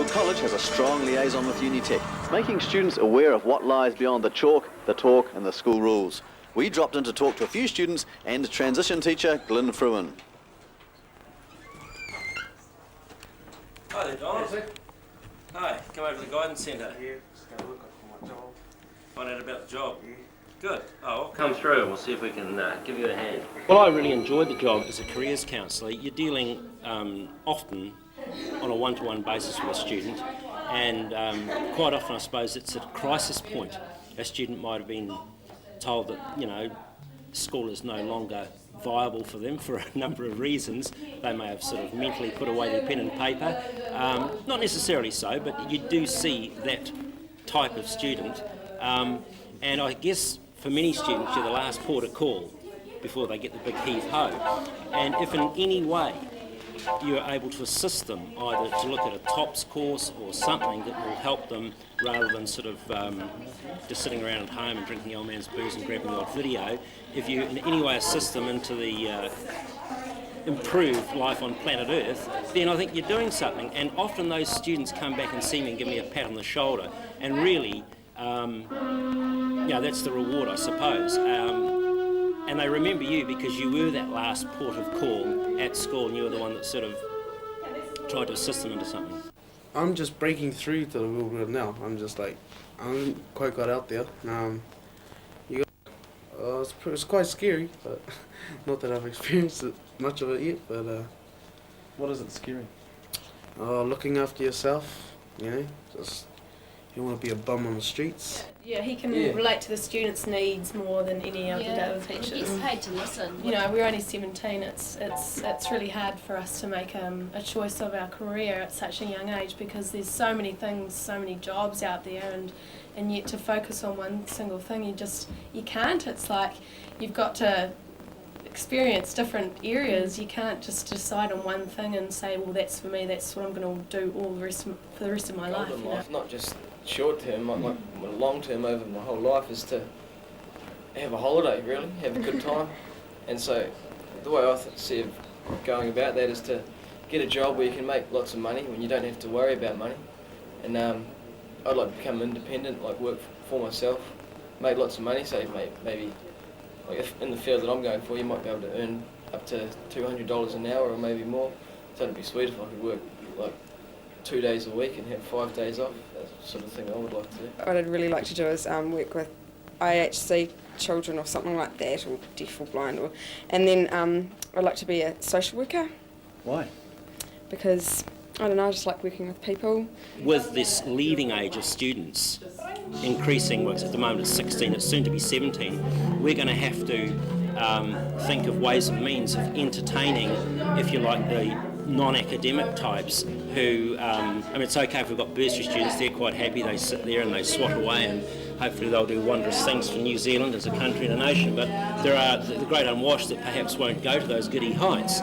Hill College has a strong liaison with Unitec, making students aware of what lies beyond the chalk, the talk and the school rules. We dropped in to talk to a few students and transition teacher Glyn Fruin. Hi there, Don. Hi, come over to the guidance centre. Yeah, just go look at my job. Find out about the job. Yeah. Good. Oh, I'll come through and we'll see if we can give you a hand. Well, I really enjoyed the job as a careers counsellor. You're dealing often on a one-to-one basis with a student, and quite often I suppose it's at a crisis point. A student might have been told that, you know, school is no longer viable for them for a number of reasons. They may have sort of mentally put away their pen and paper. Not necessarily so, but you do see that type of student. And I guess for many students you're the last port of call before they get the big heave-ho. And if in any way you're able to assist them, either to look at a TOPS course or something that will help them rather than sort of just sitting around at home and drinking the old man's booze and grabbing the odd video, if you in any way assist them into the improved life on planet Earth, then I think you're doing something. And often those students come back and see me and give me a pat on the shoulder, and really, that's the reward, I suppose. And they remember you because you were that last port of call at school, and you were the one that sort of tried to assist them into something. I'm just breaking through to the real world now. I'm quite got out there. It's quite scary, but not that I've experienced much of it yet. But What is it scary? looking after yourself, just you want to be a bum on the streets. Yeah, he can relate to the students' needs more than any other teachers. He gets paid to listen. You know, we're only 17. It's really hard for us to make a choice of our career at such a young age, because there's so many things, so many jobs out there, and yet to focus on one single thing, you can't. It's like you've got to experience different areas. You can't just decide on one thing and say, well, that's for me, that's what I'm going to do for the rest of my life. Golden life, not just short term, my long term over my whole life is to have a holiday, really, have a good time. And so the way I see of going about that is to get a job where you can make lots of money when you don't have to worry about money. And I'd like to become independent, like work for myself, make lots of money, so maybe like if in the field that I'm going for, you might be able to earn up to $200 an hour or maybe more. So it'd be sweet if I could work like 2 days a week and have 5 days off. That's the sort of thing I would like to do. What I'd really like to do is work with IHC children or something like that, or deaf or blind, and then I'd like to be a social worker. Why? Because I don't know, I just like working with people. With this leading age of students increasing, well, at the moment it's 16, it's soon to be 17, we're going to have to think of ways and means of entertaining, if you like, the non-academic types who, it's okay if we've got bursary students, they're quite happy, they sit there and they swat away, and hopefully they'll do wondrous things for New Zealand as a country and a nation, but there are the great unwashed that perhaps won't go to those giddy heights.